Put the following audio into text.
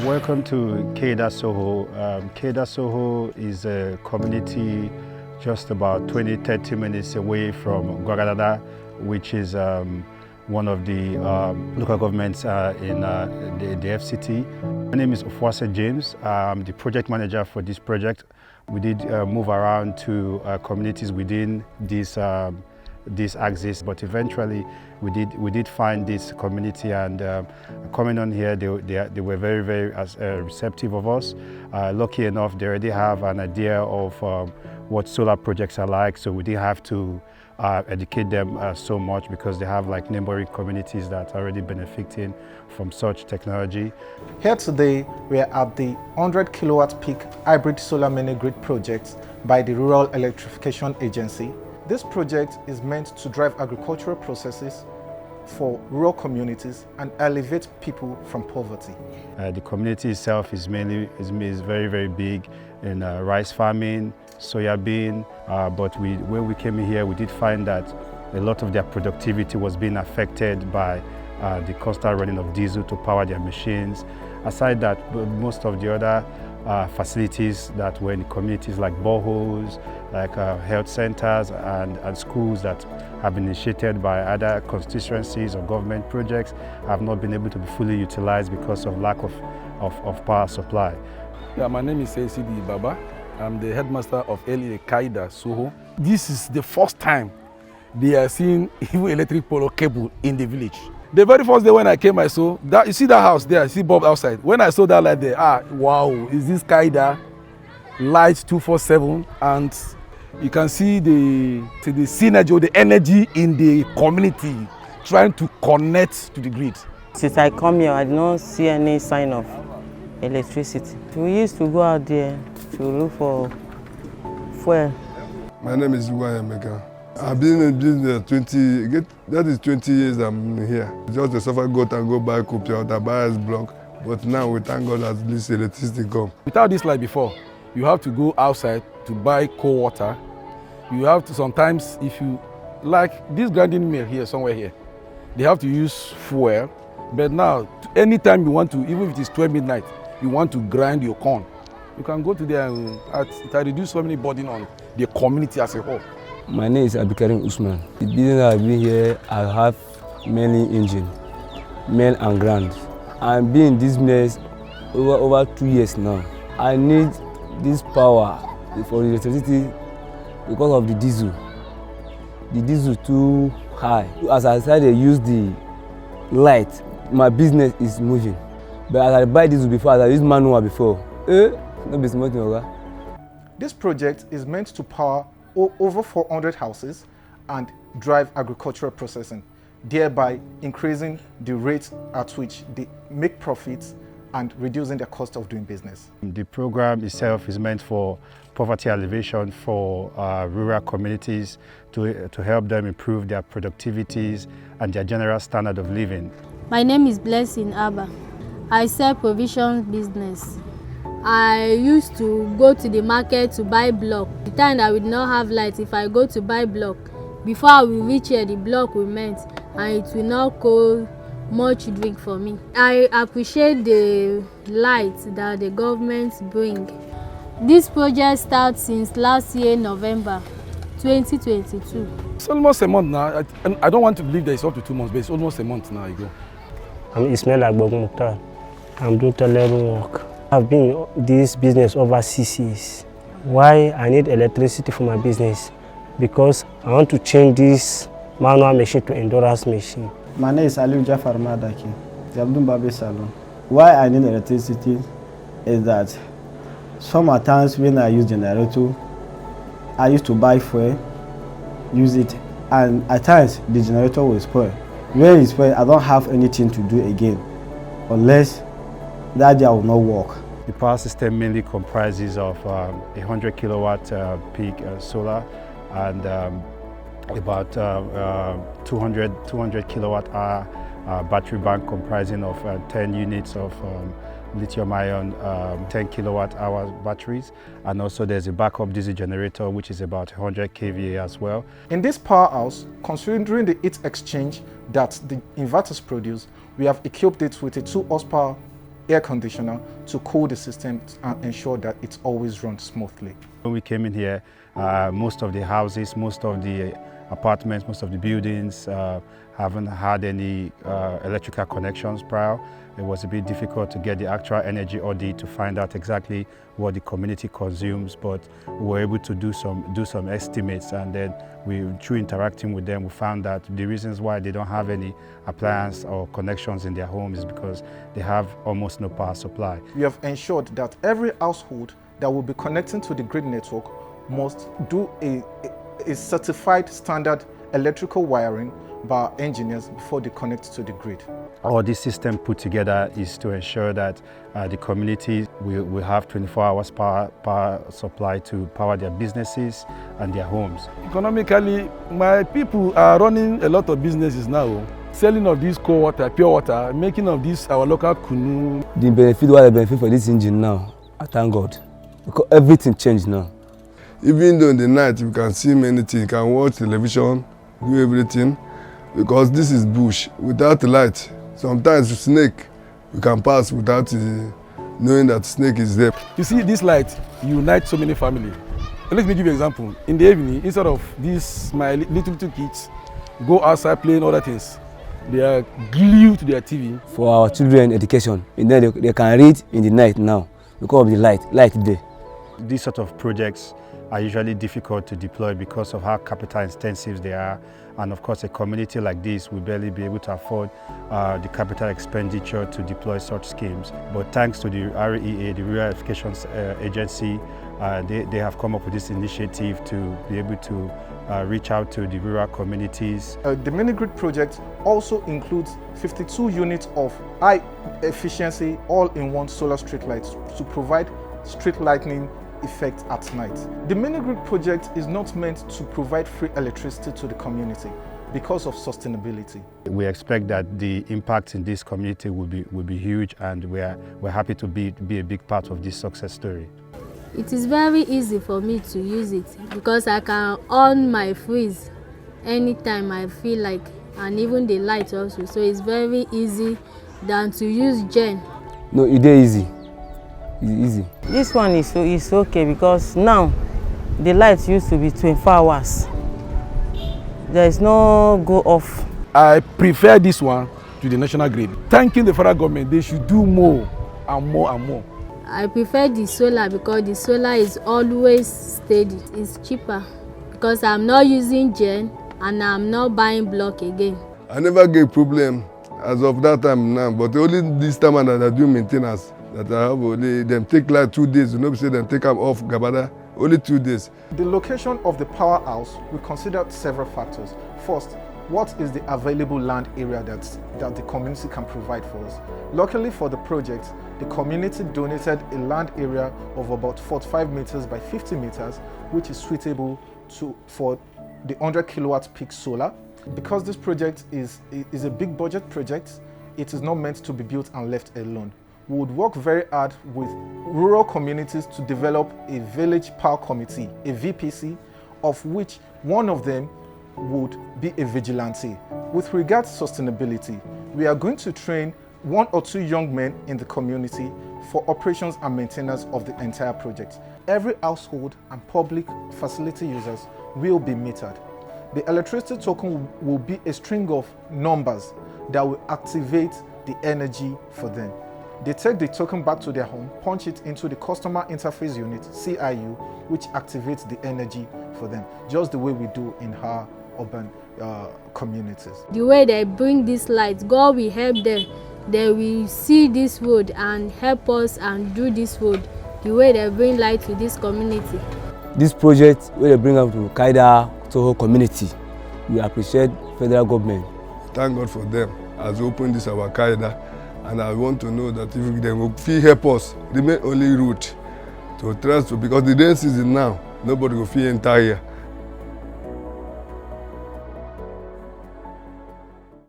Welcome to Kaida Tsoho. Kaida Tsoho is a community just about 20-30 minutes away from Gwagadada, which is one of the local governments in the FCT. My name is Ofwase James. I'm the project manager for this project. We did move around to communities within this axis, but eventually we did find this community, and coming on here, they were very receptive of us. Lucky enough, they already have an idea of what solar projects are like, so we didn't have to educate them so much, because they have like neighboring communities that are already benefiting from such technology. Here today, we are at the 100 kilowatt peak hybrid solar mini grid project by the Rural Electrification Agency. This project is meant to drive agricultural processes for rural communities and elevate people from poverty. The community itself is very big in rice farming, soya bean, but when we came here, we did find that a lot of their productivity was being affected by the constant running of diesel to power their machines. Aside that, most of the other facilities that were in communities, like boreholes, like health centers and schools that have been initiated by other constituencies or government projects, have not been able to be fully utilized because of lack of power supply. Yeah, my name is FCT Baba. I'm the headmaster of Kaida Tsoho. This is the first time they are seeing even electric pole cable in the village. The very first day when I came, I saw that. You see that house there? I see Bob outside. When I saw that light there, wow, is this Kaida light 247? And you can see the synergy, the energy in the community trying to connect to the grid. Since I come here, I did not see any sign of electricity. We used to go out there to look for fuel. My name is Emeka. I've been in business that is 20 years I'm here. Just to suffer got and go buy computer, buy ice block. But now we thank God at least electricity come. Without this light before, you have to go outside to buy cold water. You have to sometimes, if you like this grinding mill here, somewhere here, they have to use fuel. But now, anytime you want to, even if it is 12 midnight, you want to grind your corn, you can go to there and it has reduced so many burden on the community as a whole. My name is Abikarim Usman. The business I've been here, I have many engines, male and grand. I've been in this business over 2 years now. I need this power for the electricity because of the diesel. The diesel too high. As I decided to use the light, my business is moving. But as I buy diesel before, as I use manual before, no be smart thing, oga. This project is meant to power over 400 houses and drive agricultural processing, thereby increasing the rate at which they make profits and reducing the cost of doing business. The program itself is meant for poverty alleviation for rural communities to help them improve their productivities and their general standard of living. My name is Blessing Abba. I sell provision business. I used to go to the market to buy block. The time I would not have light, if I go to buy block, before I will reach here, the block will melt and it will not cost much drink for me. I appreciate the light that the government bring. This project starts since last year, November 2022. It's almost a month now. I don't want to believe that it's up to 2 months, but it's almost a month now ago. I'm Ismail Agbogmukhtar. I'm doing tailoring work. I've been in this business over 6 years. Why I need electricity for my business? Because I want to change this manual machine to endurance machine. My name is Aliu Jafar Madaki, Jabdun Babi Salon. Why I need electricity is that sometimes when I use generator, I used to buy fuel, use it, and at times the generator will spoil. When it spoils, I don't have anything to do again, unless that day will not work. The power system mainly comprises of 100 kilowatt peak solar and about 200 kilowatt hour battery bank comprising of 10 units of lithium-ion 10 kilowatt hour batteries, and also there's a backup diesel generator which is about 100 kVA as well. In this powerhouse, considering the heat exchange that the inverters produce, we have equipped it with a 2 horsepower air conditioner to cool the system and ensure that it always runs smoothly. When we came in here, most of the houses, most of the apartments, most of the buildings haven't had any electrical connections prior. It was a bit difficult to get the actual energy audit to find out exactly what the community consumes, but we were able to do some estimates, and then through interacting with them, we found that the reasons why they don't have any appliance or connections in their homes is because they have almost no power supply. We have ensured that every household that will be connecting to the grid network must do a certified standard electrical wiring by our engineers before they connect to the grid. All this system put together is to ensure that the community will have 24 hours power supply to power their businesses and their homes. Economically, my people are running a lot of businesses now. Selling of this cold water, pure water, making of this our local canoe. The benefit for this engine now, I thank God, because everything changed now. Even though in the night you can see many things, you can watch television, do everything, because this is bush. Without light, sometimes snake, you can pass without knowing that snake is there. You see, this light unites so many families. Let me give you an example. In the evening, instead of this, my little kids go outside playing other things, they are glued to their TV. For our children education, and then they can read in the night now because of the light there. These sort of projects are usually difficult to deploy because of how capital intensive they are, and of course a community like this will barely be able to afford the capital expenditure to deploy such schemes. But thanks to the REA, the Rural Electrification Agency, they have come up with this initiative to be able to reach out to the rural communities. The mini-grid project also includes 52 units of high efficiency all-in-one solar street lights to provide street lighting effect at night. The mini-grid project is not meant to provide free electricity to the community because of sustainability. We expect that the impact in this community will be huge, and we're happy to be a big part of this success story. It is very easy for me to use it because I can on my freeze anytime I feel like, and even the light also. So it's very easy than to use gen. No, it is easy. It's easy. This one is okay because now the light used to be 24 hours. There is no go off. I prefer this one to the national grid. Thanking the federal government, they should do more and more and more. I prefer the solar because the solar is always steady. It's cheaper because I'm not using gen and I'm not buying block again. I never get problem as of that time now, but only this time that I do maintenance, that I have only them take like 2 days. You know, say them take them off Gabada, only 2 days. The location of the powerhouse, we considered several factors. First, what is the available land area that the community can provide for us? Luckily for the project, the community donated a land area of about 45 meters by 50 meters, which is suitable for the 100 kilowatt peak solar. Because this project is a big budget project, it is not meant to be built and left alone. We would work very hard with rural communities to develop a village power committee, a VPC, of which one of them would be a vigilante. With regards to sustainability, we are going to train 1 or 2 young men in the community for operations and maintenance of the entire project. Every household and public facility users will be metered. The electricity token will be a string of numbers that will activate the energy for them. They take the token back to their home, punch it into the customer interface unit, CIU, which activates the energy for them, just the way we do in our urban communities. The way they bring this light, God will help them. They will see this road and help us and do this road. The way they bring light to this community. This project, where they bring up to Kaida, Tsoho community, we appreciate federal government. Thank God for them as we open this our Kaida, and I want to know that if they will help us, remain only route to transfer, because the rain season now, nobody will enter here.